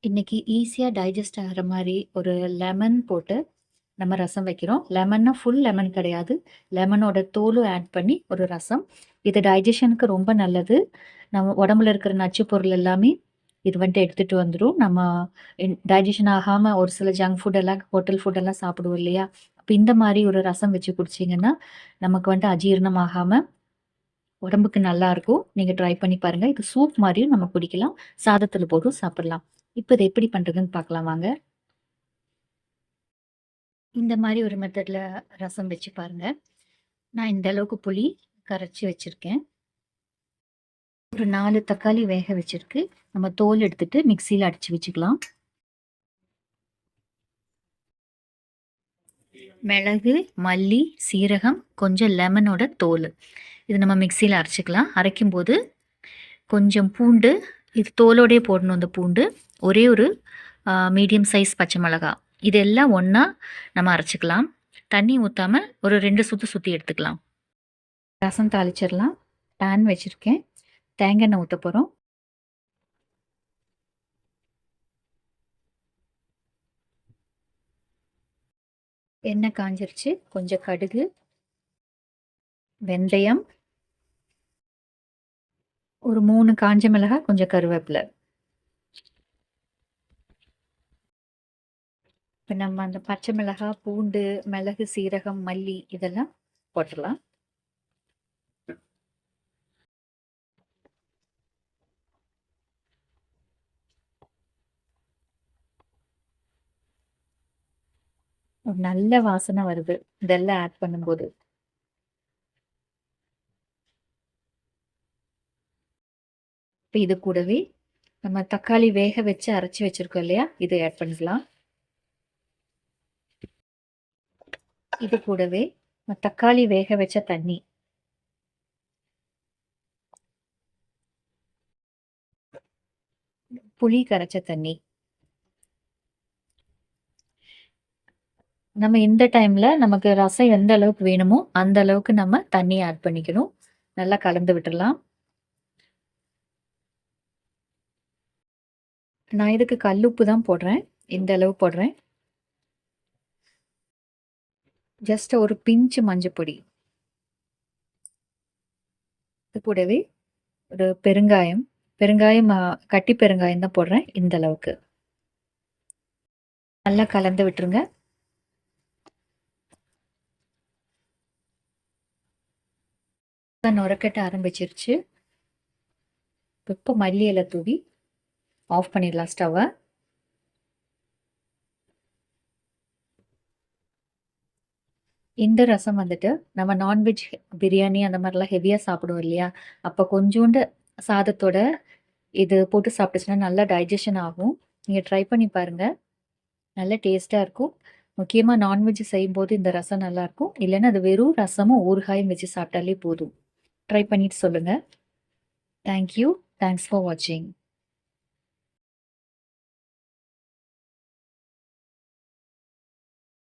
இன்னைக்கு ஈஸியா டைஜஸ்ட் ஆகுற மாரி ஒரு லெமன் போட்டு நம்ம ரசம் வைக்கிறோம். லெமன்னா ஃபுல் லெமன் கிடையாது. லெமனோட தோலும் ஆட் பண்ணி ஒரு ரசம். இது டைஜஷனுக்கு ரொம்ப நல்லது. நம்ம உடம்புல இருக்கிற நச்சு பொருள் எல்லாமே இது வந்துட்டு எடுத்துட்டு வந்துரும். நம்ம டைஜஷன் ஆகாம ஒரு சில ஜங்க் ஃபுட் எல்லாம் ஹோட்டல் ஃபுட் எல்லாம் சாப்பிடுவோம் இல்லையா? அப்ப இந்த மாரி ஒரு ரசம் வச்சு குடிச்சீங்கன்னா, நமக்கு வந்துட்டு அஜீரணம் ஆகாம உடம்புக்கு நல்லாருக்கும். நீங்க ட்ரை பண்ணி பாருங்க. இது சூப் மாரியும் நம்ம குடிக்கலாம். சாதத்துல போட்டும் சாப்பிடலாம். இப்ப இத எப்படி பண்றதுன்னு பார்க்கலாம் வாங்க. இந்த மாரி ஒரு மெத்தட்ல ரசம் வச்சு பாருங்க. நான் இந்த அளவுக்கு புளி கரைச்சு வச்சிருக்கேன். ஒரு 4 தக்காளி வேக வச்சிருக்கு. நம்ம தோல் எடுத்துட்டு மிக்ஸியில அடிச்சு வச்சுக்கலாம். மிளகு, மல்லி, சீரகம், கொஞ்சம் லெமனோட தோலு. இது நம்ம மிக்ஸியில அரைச்சுக்கலாம். அரைக்கும்போது கொஞ்சம் பூண்டு, இது தோலோடயே போடணும் இந்த பூண்டு. ஒரே ஒரு மீடியம் சைஸ் பச்சை மிளகா. இதெல்லாம் ஒண்ணா நம்ம அரைச்சுக்கலாம். தண்ணி ஊத்தாம ஒரு 2 சுத்து சுத்தி எடுத்துக்கலாம். ரசம் தாளிச்சிடலாம். பேன் வச்சிருக்கேன். தேங்காய் எண்ணெய் ஊத்த போறோம். எண்ணெய் காஞ்சிருச்சு. கொஞ்சம் கடுகு, வெந்தயம், ஒரு 3 காஞ்ச மிளகாய், கொஞ்சம் கருவேப்பிலை. இப்ப நம்ம அந்த பச்சை மிளகாய், பூண்டு, மிளகு, சீரகம், மல்லி இதெல்லாம் போட்டுடலாம். ஒரு நல்ல வாசனை வருது இதெல்லாம் ஆட் பண்ணும்போது. இப்ப இது கூடவே நம்ம தக்காளி வேக வச்சு அரைச்சு வச்சிருக்கோம் இல்லையா, இதை ஆட் பண்ணிக்கலாம். இது கூடவே தக்காளி வேக வச்ச தண்ணி, புளி கரைச்ச தண்ணி. நம்ம இந்த டைம்ல நமக்கு ரசம் எந்த அளவுக்கு வேணுமோ அந்த அளவுக்கு நம்ம தண்ணி ஆட் பண்ணிக்கணும். நல்லா கலந்து விட்டுறலாம். நான் இதுக்கு கல்லுப்பு தான் போடுறேன். இந்த அளவு போடுறேன். ஜஸ்ட் ஒரு பிஞ்ச் மஞ்சப்பொடி. இது கூடவே ஒரு பெருங்காயம். பெருங்காயம் கட்டி பெருங்காயம் தான் போடுறேன் இந்த அளவுக்கு. நல்லா கலந்து விட்டுருங்க. நுரக்கட்ட ஆரம்பிச்சிருச்சு. இப்போ மல்லி இலை தூவி ஆஃப் பண்ணிடலாம் ஸ்டவ்வை. இந்த ரசம் வந்துட்டு நம்ம நான்வெஜ் பிரியாணி அந்த மாதிரிலாம் ஹெவியாக சாப்பிடுவோம் இல்லையா, அப்போ கொஞ்சோண்டு சாதத்தோட இது போட்டு சாப்பிட்டுச்சுன்னா நல்லா டைஜஷன் ஆகும். நீங்கள் ட்ரை பண்ணி பாருங்கள். நல்ல டேஸ்ட்டாக இருக்கும். முக்கியமாக நான்வெஜ் செய்யும்போது இந்த ரசம் நல்லாயிருக்கும். இல்லைன்னா அது வெறும் ரசமும் ஊறுகாயும் வச்சு சாப்பிட்டாலே போதும். ட்ரை பண்ணிட்டு சொல்லுங்கள். தேங்க்யூ. தேங்க்ஸ் ஃபார் வாட்சிங்.